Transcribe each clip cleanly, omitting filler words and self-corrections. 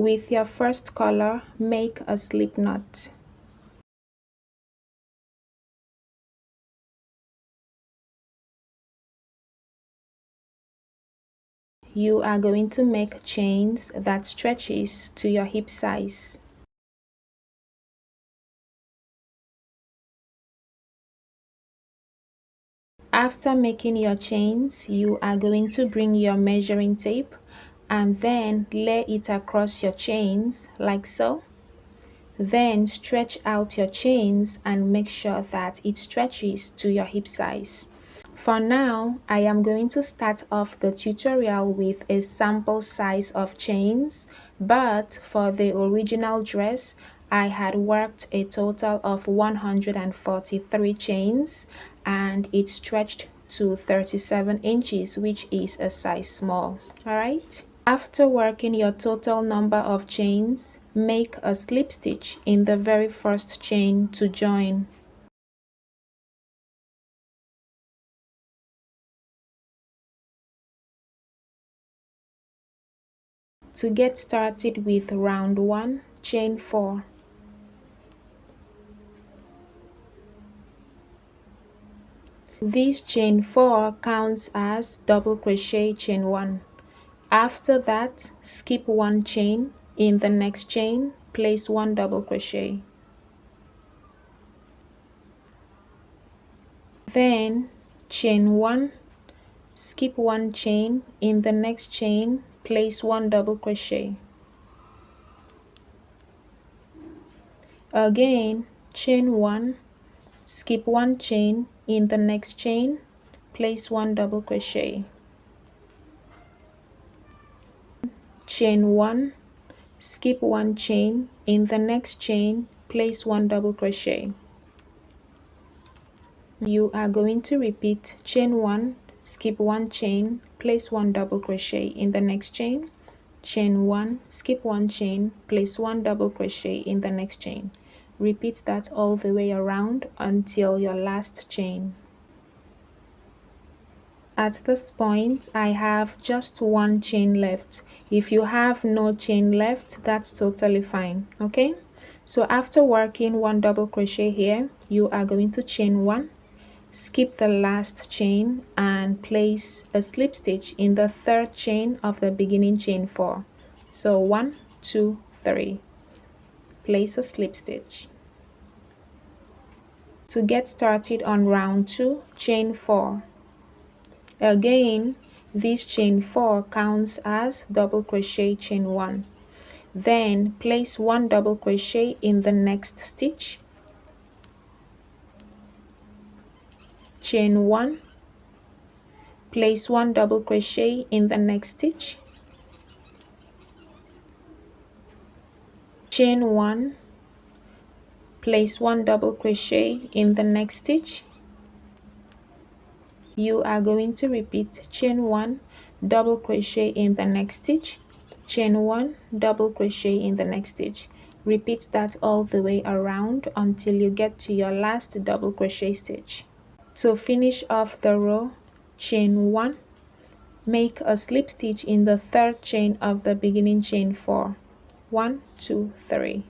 With your first color, make a slip knot. You are going to make chains that stretches to your hip size. After making your chains, you are going to bring your measuring tape and then lay it across your chains like so. Then stretch out your chains and make sure that it stretches to your hip size. For now, I am going to start off the tutorial with a sample size of chains, but for the original dress, I had worked a total of 143 chains and it stretched to 37 inches, which is a size small. Alright? After working your total number of chains, make a slip stitch in the very first chain to join. To get started with round 1, chain 4. This chain 4 counts as double crochet chain 1. After that, skip 1 chain. In the next chain, place 1 double crochet. Then chain 1, skip 1 chain. In the next chain, place 1 double crochet. Again, chain 1, skip 1 chain. In the next chain, place 1 double crochet. Chain 1, skip 1 chain. In the next chain, place 1 double crochet. You are going to repeat chain 1, skip 1 chain, place 1 double crochet in the next chain, chain 1, skip 1 chain, place 1 double crochet in the next chain. Repeat that all the way around until your last chain. At this point, I have just 1 chain left. If you have no chain left, that's totally fine. Okay, so after working 1 double crochet here, you are going to chain 1, skip the last chain and place a slip stitch in the 3rd chain of the beginning chain 4. So 1, 2, 3. Place a slip stitch. To get started on round 2, chain 4. Again, this chain 4 counts as double crochet chain 1. Then place 1 double crochet in the next stitch, chain 1, place 1 double crochet in the next stitch, chain 1, place 1 double crochet in the next stitch. You are going to repeat chain 1, double crochet in the next stitch, chain 1, double crochet in the next stitch. Repeat that all the way around until you get to your last double crochet stitch. To finish off the row, chain 1, make a slip stitch in the 3rd chain of the beginning chain 4. 1, 2, 3.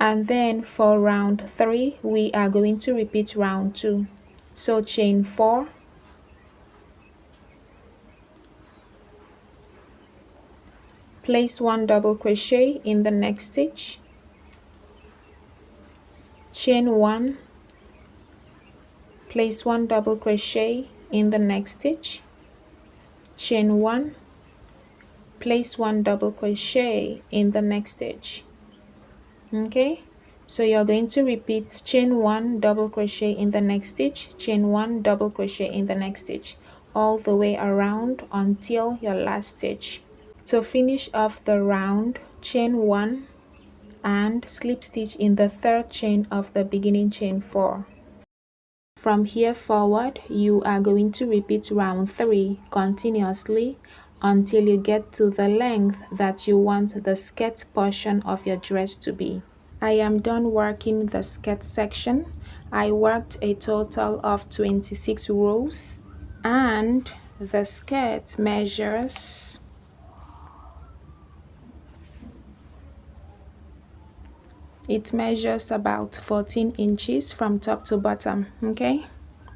And then for round 3, we are going to repeat round 2. So chain 4, place 1 double crochet in the next stitch, chain 1, place 1 double crochet in the next stitch, chain 1, place 1 double crochet in the next stitch. Okay, so you're going to repeat chain 1, double crochet in the next stitch, chain 1, double crochet in the next stitch, all the way around until your last stitch. To finish off the round, chain 1 and slip stitch in the 3rd chain of the beginning chain 4. From here forward, you are going to repeat round 3 continuously until you get to the length that you want the skirt portion of your dress to be. I am done working the skirt section. I worked a total of 26 rows and The skirt measures about 14 inches from top to bottom. Okay,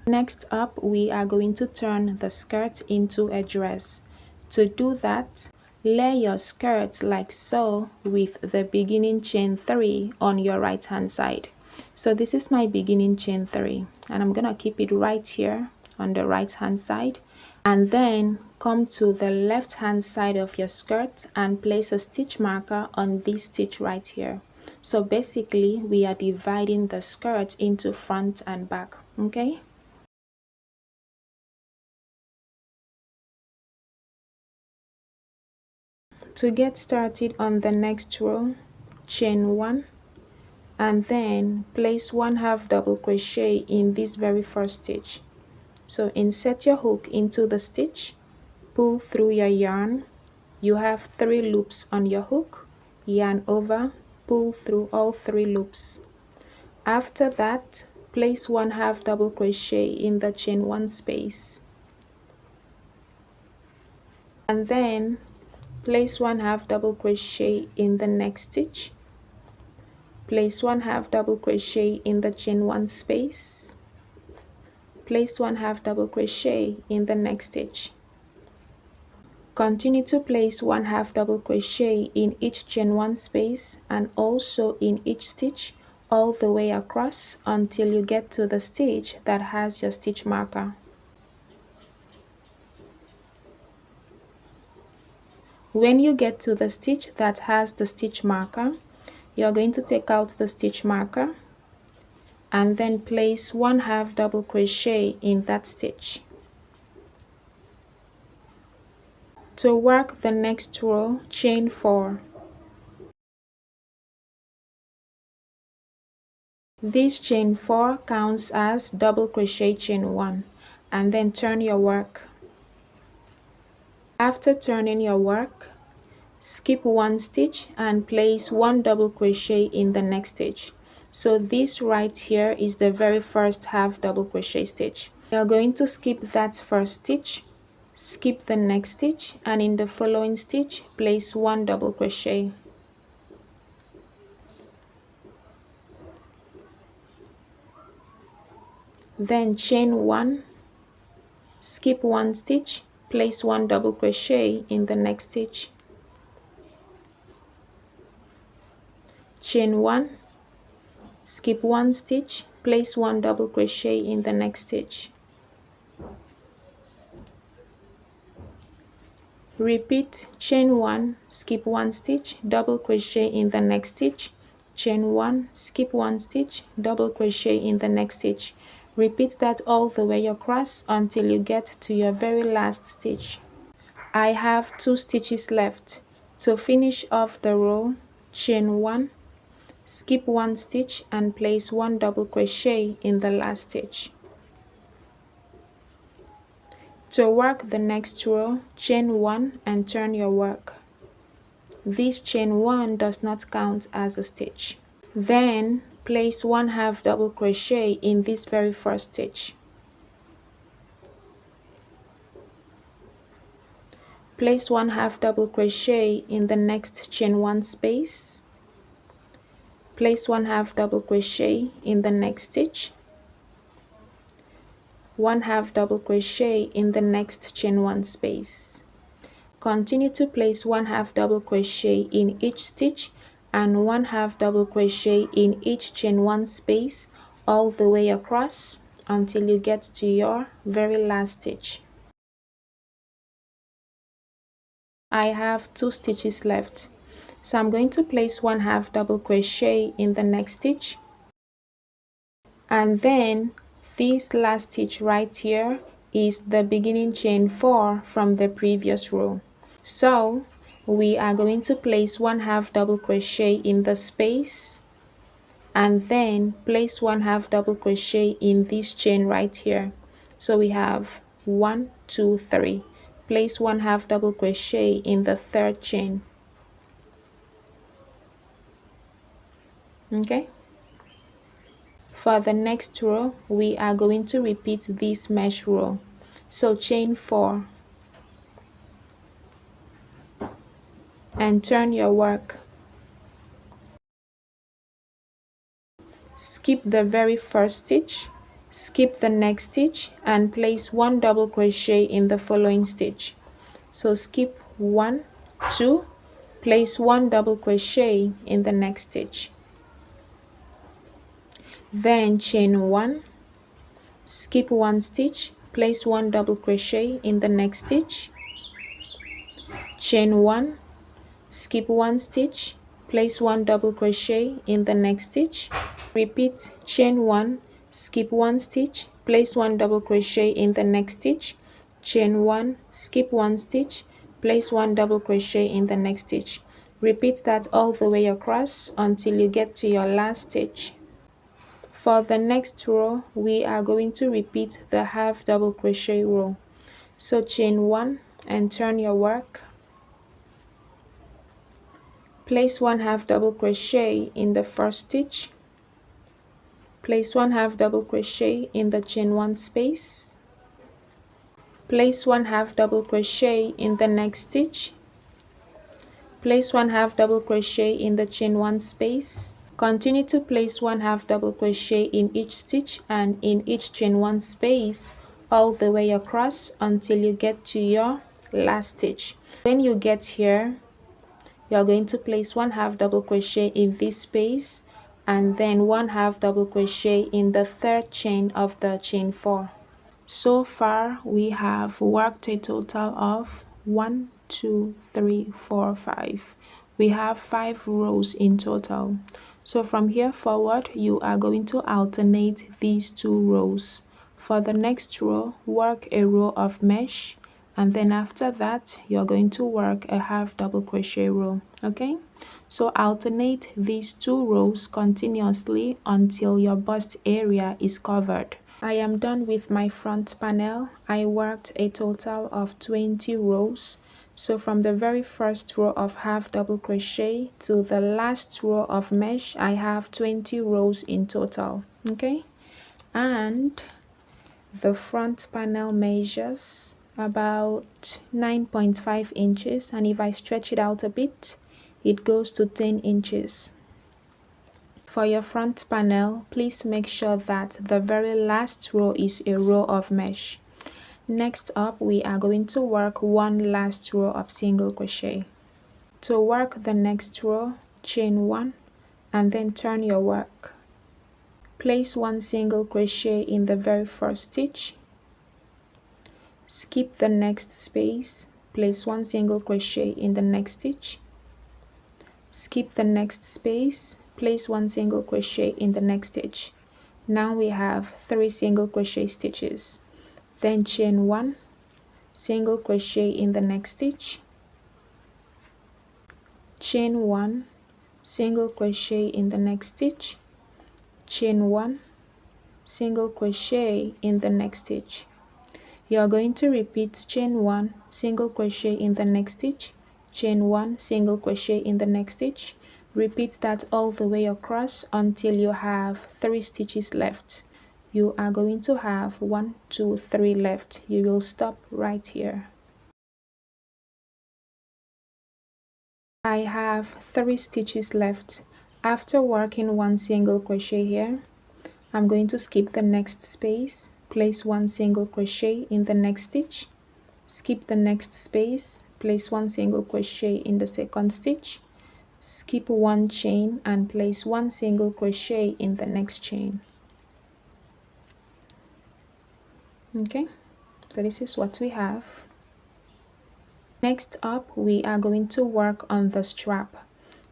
next up we are going to turn the skirt into a dress. To do that, lay your skirt like so with the beginning chain 3 on your right hand side. So this is my beginning chain 3, and I'm gonna keep it right here on the right hand side, and then come to the left hand side of your skirt and place a stitch marker on this stitch right here. So basically we are dividing the skirt into front and back. Okay, to get started on the next row, chain 1 and then place 1/2 double crochet in this very first stitch. So insert your hook into the stitch, pull through your yarn. You have 3 loops on your hook, yarn over, pull through all 3 loops. After that, place 1/2 double crochet in the chain 1 space, and then place 1/2 double crochet in the next stitch, place 1/2 double crochet in the chain 1 space, place 1/2 double crochet in the next stitch. Continue to place 1/2 double crochet in each chain 1 space and also in each stitch all the way across until you get to the stitch that has your stitch marker. When you get to the stitch that has the stitch marker, you're going to take out the stitch marker and then place 1/2 double crochet in that stitch. To work the next row, chain 4. This chain 4 counts as double crochet chain 1, and then turn your work. After turning your work, skip 1 stitch and place 1 double crochet in the next stitch. So this right here is the very first half double crochet stitch. You're going to skip that first stitch, skip the next stitch, and in the following stitch place 1 double crochet. Then chain 1, skip 1 stitch, place 1 double crochet in the next stitch, chain 1, skip 1 stitch, place 1 double crochet in the next stitch. Repeat chain 1, skip 1 stitch, double crochet in the next stitch, chain 1, skip 1 stitch, double crochet in the next stitch. Repeat that all the way across until you get to your very last stitch. I have 2 stitches left. To finish off the row, chain 1, skip 1 stitch and place 1 double crochet in the last stitch. To work the next row, chain 1 and turn your work. This chain 1 does not count as a stitch. Then place 1/2 double crochet in this very first stitch. Place 1/2 double crochet in the next chain 1 space. Place 1/2 double crochet in the next stitch. 1/2 double crochet in the next chain 1 space. Continue to place 1/2 double crochet in each stitch and 1/2 double crochet in each chain 1 space all the way across until you get to your very last stitch. I have 2 stitches left, so I'm going to place 1/2 double crochet in the next stitch, and then this last stitch right here is the beginning chain 4 from the previous row. So we are going to place 1/2 double crochet in the space and then place 1/2 double crochet in this chain right here. So we have 1, 2, 3. Place 1/2 double crochet in the third chain. Okay, for the next row we are going to repeat this mesh row. So chain 4, and turn your work. Skip the very first stitch, skip the next stitch and place 1 double crochet in the following stitch. So skip 1, 2, place 1 double crochet in the next stitch, then chain 1, skip 1 stitch, place 1 double crochet in the next stitch, chain 1, skip 1 stitch, place 1 double crochet in the next stitch, repeat, chain 1, skip 1 stitch, place 1 double crochet in the next stitch, chain 1, skip 1 stitch, place 1 double crochet in the next stitch. Repeat that all the way across until you get to your last stitch. For the next row, we are going to repeat the half double crochet row. So chain 1 and turn your work. Place 1 half double crochet in the first stitch. Place 1 half double crochet in the chain 1 space. Place 1 half double crochet in the next stitch. Place 1 half double crochet in the chain 1 space. Continue to place 1 half double crochet in each stitch and in each chain 1 space all the way across until you get to your last stitch. When you get here, you are going to place 1 half double crochet in this space and then 1 half double crochet in the third chain of the chain 4. So far we have worked a total of 1, 2, 3, 4, 5. We have 5 rows in total. So from here forward, you are going to alternate these 2 rows. For the next row, work a row of mesh, and then after that, you're going to work a half double crochet row. Okay? So alternate these 2 rows continuously until your bust area is covered. I am done with my front panel. I worked a total of 20 rows. So from the very first row of half double crochet to the last row of mesh, I have 20 rows in total. Okay, and the front panel measures about 9.5 inches, and if I stretch it out a bit, it goes to 10 inches. For your front panel, please make sure that the very last row is a row of mesh. Next up, we are going to work one last row of single crochet. To work the next row, chain 1 and then turn your work. Place 1 single crochet in the very first stitch. Skip the next space, place 1 single crochet in the next stitch. Skip the next space, place 1 single crochet in the next stitch. Now we have 3 single crochet stitches. Then chain 1, single crochet in the next stitch, chain 1, single crochet in the next stitch, chain 1, single crochet in the next stitch. You are going to repeat chain 1, single crochet in the next stitch, chain 1, single crochet in the next stitch. Repeat that all the way across until you have 3 stitches left. You are going to have 1, 2, 3 left. You will stop right here. I have 3 stitches left. After working 1 single crochet here, I'm going to skip the next space, place 1 single crochet in the next stitch, skip the next space, place 1 single crochet in the second stitch, skip 1 chain and place 1 single crochet in the next chain. Okay, so this is what we have. Next up, we are going to work on the strap.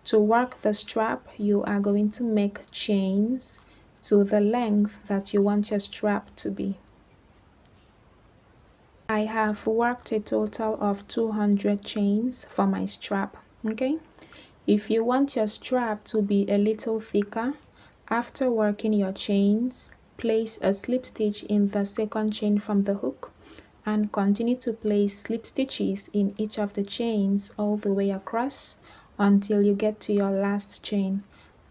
To work the strap, you are going to make chains to the length that you want your strap to be. I have worked a total of 200 chains for my strap. Okay, if you want your strap to be a little thicker, after working your chains, place a slip stitch in the second chain from the hook and continue to place slip stitches in each of the chains all the way across until you get to your last chain,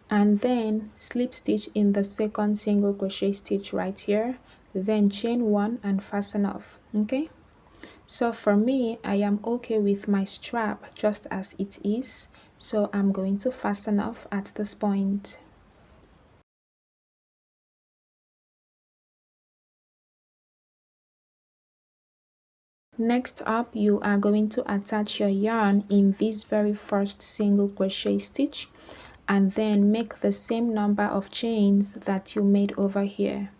and then slip stitch in the second single crochet stitch right here, then chain 1 and fasten off. Okay, So for me, I am okay with my strap just as it is. So I'm going to fasten off at this point. Next up, you are going to attach your yarn in this very first single crochet stitch and then make the same number of chains that you made over here.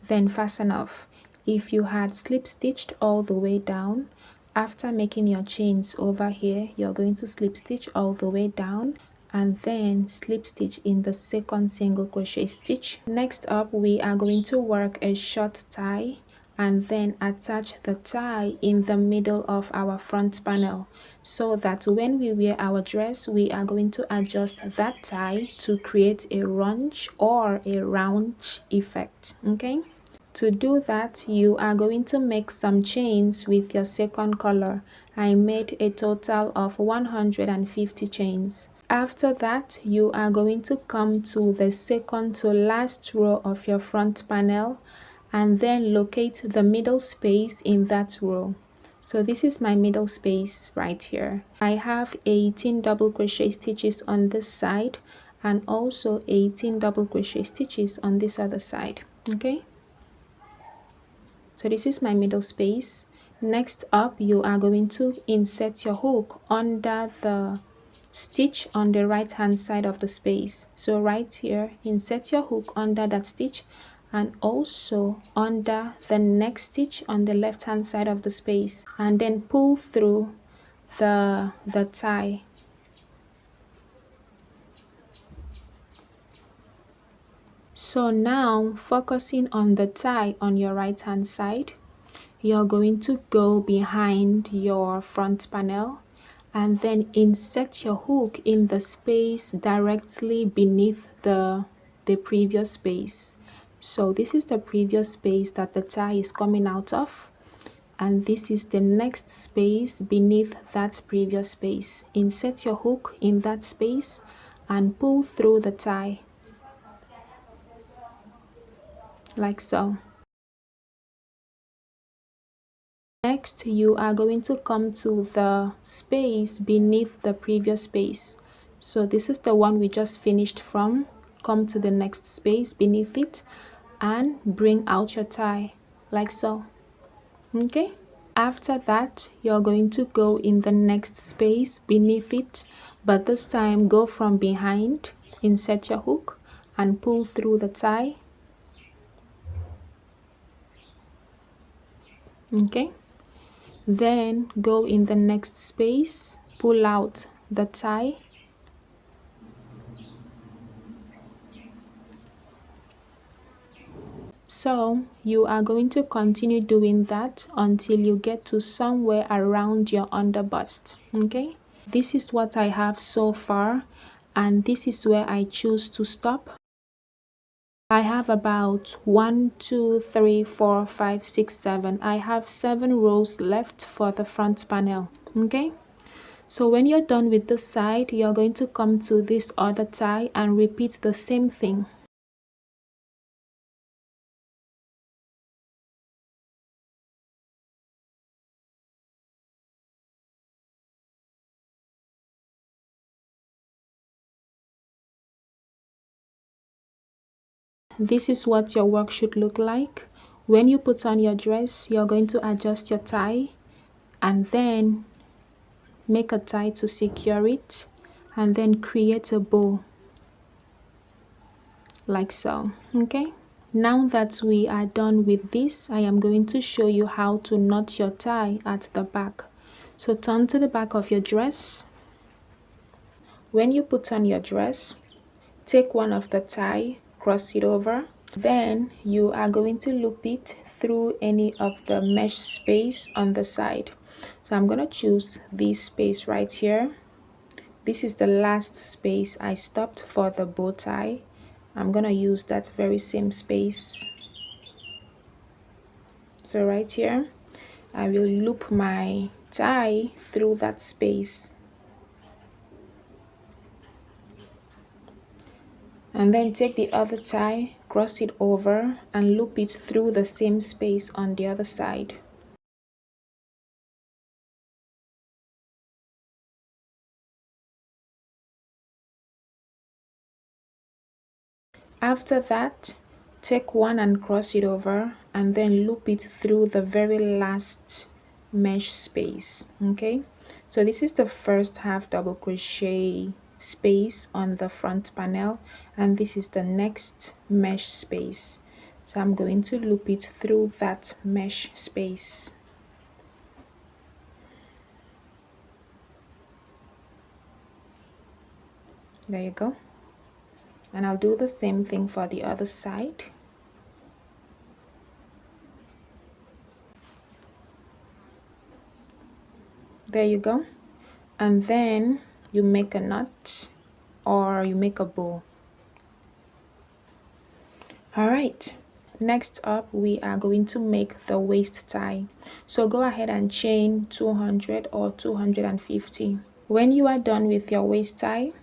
Then fasten off. If you had slip stitched all the way down, after making your chains over here, you're going to slip stitch all the way down and then slip stitch in the second single crochet stitch. Next up, we are going to work a short tie and then attach the tie in the middle of our front panel so that when we wear our dress, we are going to adjust that tie to create a runch or a round effect. Okay, to do that, you are going to make some chains with your second color. I made a total of 150 chains. After that, you are going to come to the second to last row of your front panel and then locate the middle space in that row. So this is my middle space right here. I have 18 double crochet stitches on this side and also 18 double crochet stitches on this other side. Okay, so this is my middle space. Next up, you are going to insert your hook under the stitch on the right hand side of the space. So right here, insert your hook under that stitch and also under the next stitch on the left hand side of the space, and then pull through the tie. So now, focusing on the tie on your right hand side, you're going to go behind your front panel and then insert your hook in the space directly beneath the previous space. So this is the previous space that the tie is coming out of, and this is the next space beneath that previous space. Insert your hook in that space and pull through the tie like so. Next, you are going to come to the space beneath the previous space. So this is the one we just finished from. Come to the next space beneath it and bring out your tie like so. Okay, after that, you're going to go in the next space beneath it, but this time go from behind, insert your hook and pull through the tie. Okay, then go in the next space, pull out the tie, so you are going to continue doing that until you get to somewhere around your underbust. Okay, this is what I have so far and this is where I choose to stop. I have about 1 2 3 4 5 6 7. I have 7 rows left for the front panel. Okay, so when you're done with this side, you're going to come to this other tie and repeat the same thing. This is what your work should look like. When you put on your dress, you're going to adjust your tie and then make a tie to secure it and then create a bow like so. Okay, now that we are done with this, I am going to show you how to knot your tie at the back. So turn to the back of your dress. When you put on your dress, take one of the tie, cross it over, then you are going to loop it through any of the mesh space on the side. So I'm going to choose this space right here. This is the last space I stopped for the bow tie. I'm going to use that very same space. So right here, I will loop my tie through that space. And then take the other tie, cross it over and loop it through the same space on the other side. After that, take one and cross it over and then loop it through the very last mesh space. Okay, so this is the first half double crochet space on the front panel, and this is the next mesh space. So I'm going to loop it through that mesh space. There you go. And I'll do the same thing for the other side. There you go. And then you make a knot or you make a bow. All right, next up we are going to make the waist tie. So go ahead and chain 200 or 250. When you are done with your waist tie,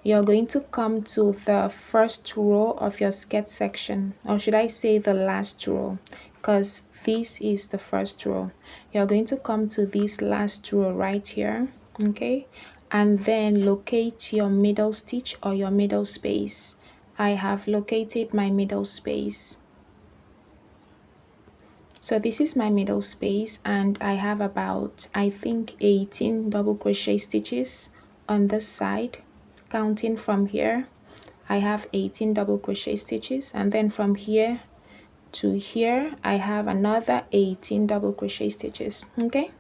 you're going to come to the first row of your skirt section, or should I say the last row, because this is the first row. You're going to come to this last row right here, okay, and then locate your middle stitch or your middle space. I have located my middle space. So this is my middle space, and I have about, I think, 18 double crochet stitches on this side. Counting from here, I have 18 double crochet stitches, and then from here to here I have another 18 double crochet stitches. Okay,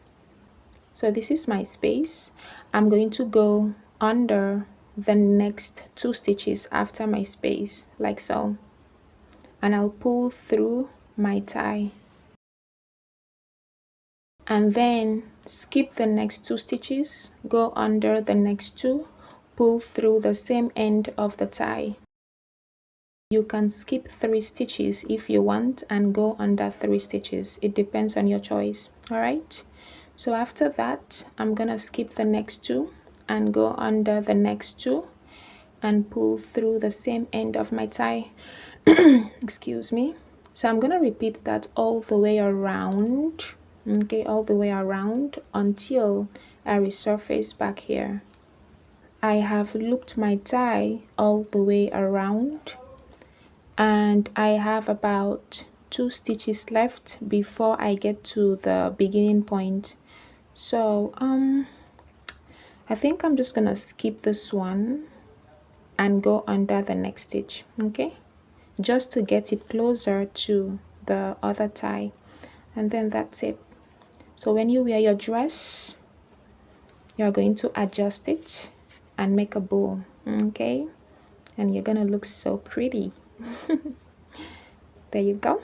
so this is my space. I'm going to go under the next 2 stitches after my space, like so, and I'll pull through my tie, and then skip the next 2 stitches, go under the next 2, pull through the same end of the tie. You can skip 3 stitches if you want and go under 3 stitches. It depends on your choice. All right, so after that I'm gonna skip the next 2 and go under the next 2 and pull through the same end of my tie. Excuse me. So I'm gonna repeat that all the way around, okay, all the way around until I resurface back here. I have looped my tie all the way around, and I have about 2 stitches left before I get to the beginning point. So I think I'm just gonna skip this one and go under the next stitch, okay, just to get it closer to the other tie, and then that's it. So when you wear your dress, you're going to adjust it and make a bow, okay, and you're gonna look so pretty. There you go.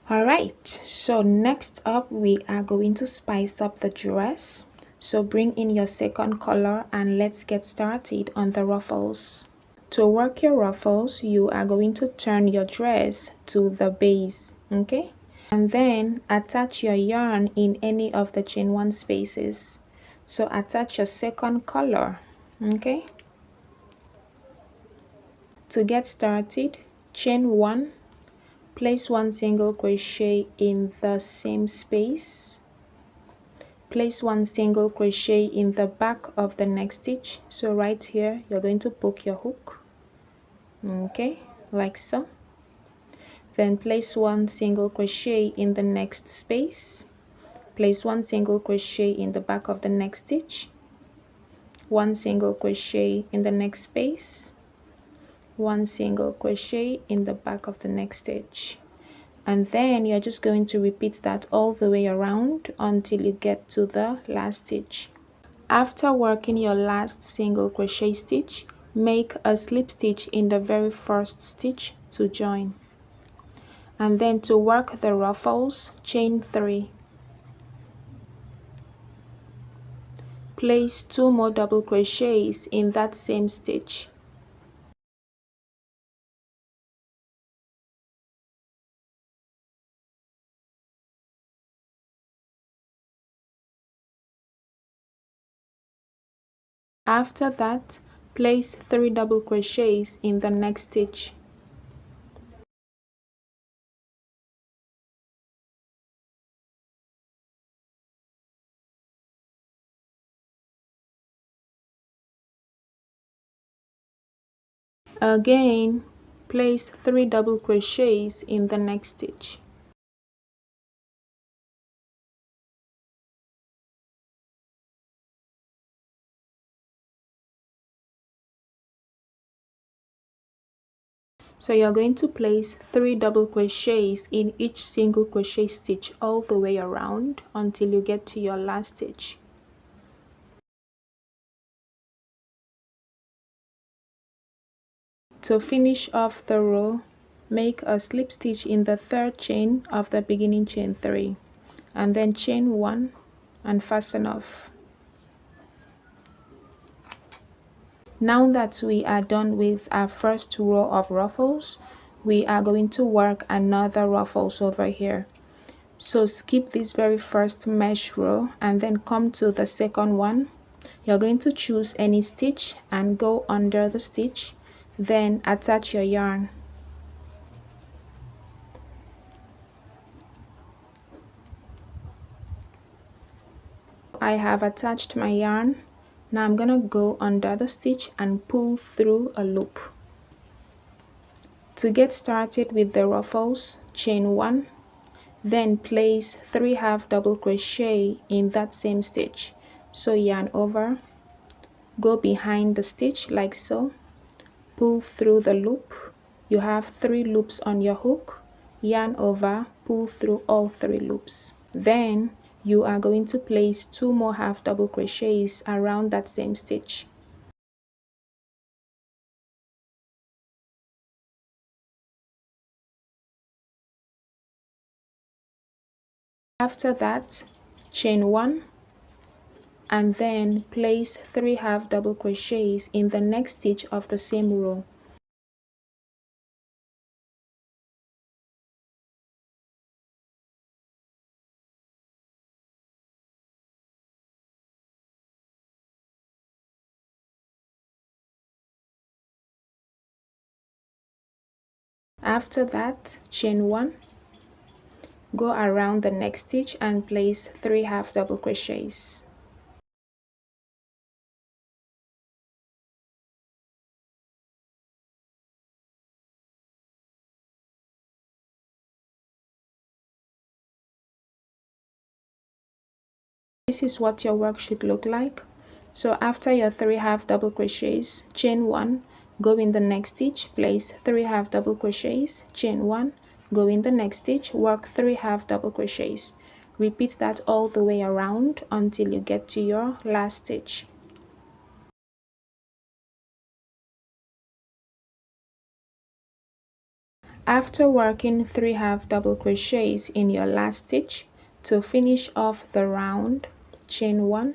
All right, so next up we are going to spice up the dress. So bring in your second color and let's get started on the ruffles. To work your ruffles, you are going to turn your dress to the base, okay, and then attach your yarn in any of the chain 1 spaces. So attach your second color, okay. To get started, chain 1, place 1 single crochet in the same space, place 1 single crochet in the back of the next stitch. So right here you're going to poke your hook, okay, like so. Then place 1 single crochet in the next space, place 1 single crochet in the back of the next stitch, 1 single crochet in the next space, 1 single crochet in the back of the next stitch, and then you're just going to repeat that all the way around until you get to the last stitch. After working your last single crochet stitch, make a slip stitch in the very first stitch to join, and then to work the ruffles, chain 3, place 2 more double crochets in that same stitch. After that, place 3 double crochets in the next stitch. Again, place 3 double crochets in the next stitch. So you're going to place 3 double crochets in each single crochet stitch all the way around until you get to your last stitch. To finish off the row, make a slip stitch in the third chain of the beginning chain 3 and then chain 1 and fasten off. Now that we are done with our first row of ruffles, we are going to work another ruffles over here. So skip this very first mesh row and then come to the second one. You're going to choose any stitch and go under the stitch, then attach your yarn. I have attached my yarn. Now I'm gonna go under the stitch and pull through a loop. To get started with the ruffles, chain 1, then place 3 half double crochet in that same stitch. So yarn over, go behind the stitch like so, pull through the loop. You have 3 loops on your hook, yarn over, pull through all 3 loops. Then you are going to place 2 more half double crochets around that same stitch. After that, chain 1 and then place 3 half double crochets in the next stitch of the same row. After that, chain 1, go around the next stitch and place 3 half double crochets. This is what your work should look like. So after your 3 half double crochets, chain 1, go in the next stitch, place 3 half double crochets, chain 1, go in the next stitch, work 3 half double crochets. Repeat that all the way around until you get to your last stitch. After working 3 half double crochets in your last stitch, to finish off the round, chain 1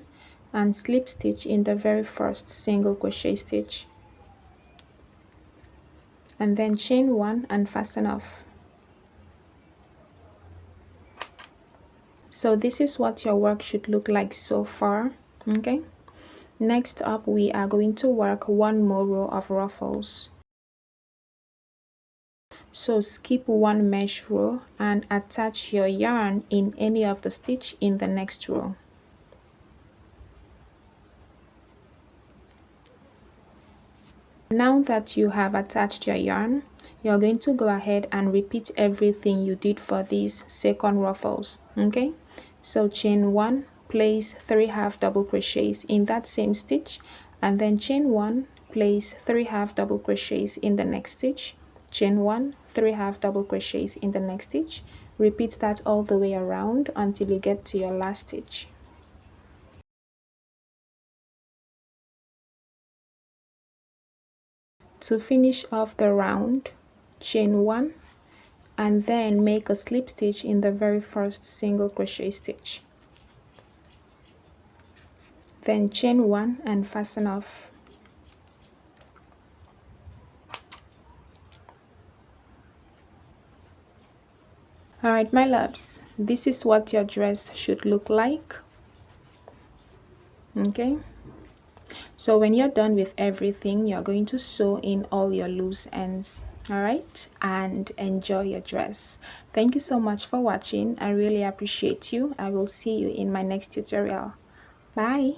and slip stitch in the very first single crochet stitch, and then chain 1 and fasten off. So this is what your work should look like so far. Okay, next up we are going to work 1 more row of ruffles. So skip 1 mesh row and attach your yarn in any of the stitch in the next row. Now that you have attached your yarn, you're going to go ahead and repeat everything you did for these second ruffles. Okay, so chain 1, place 3 half double crochets in that same stitch, and then chain 1, place 3 half double crochets in the next stitch, chain 1, 3 half double crochets in the next stitch. Repeat that all the way around until you get to your last stitch. To finish off the round, chain 1 and then make a slip stitch in the very first single crochet stitch, then chain 1 and fasten off. Alright my loves, this is what your dress should look like. Okay, so when you're done with everything, you're going to sew in all your loose ends. Alright, and enjoy your dress. Thank you so much for watching. I really appreciate you. I will see you in my next tutorial. Bye.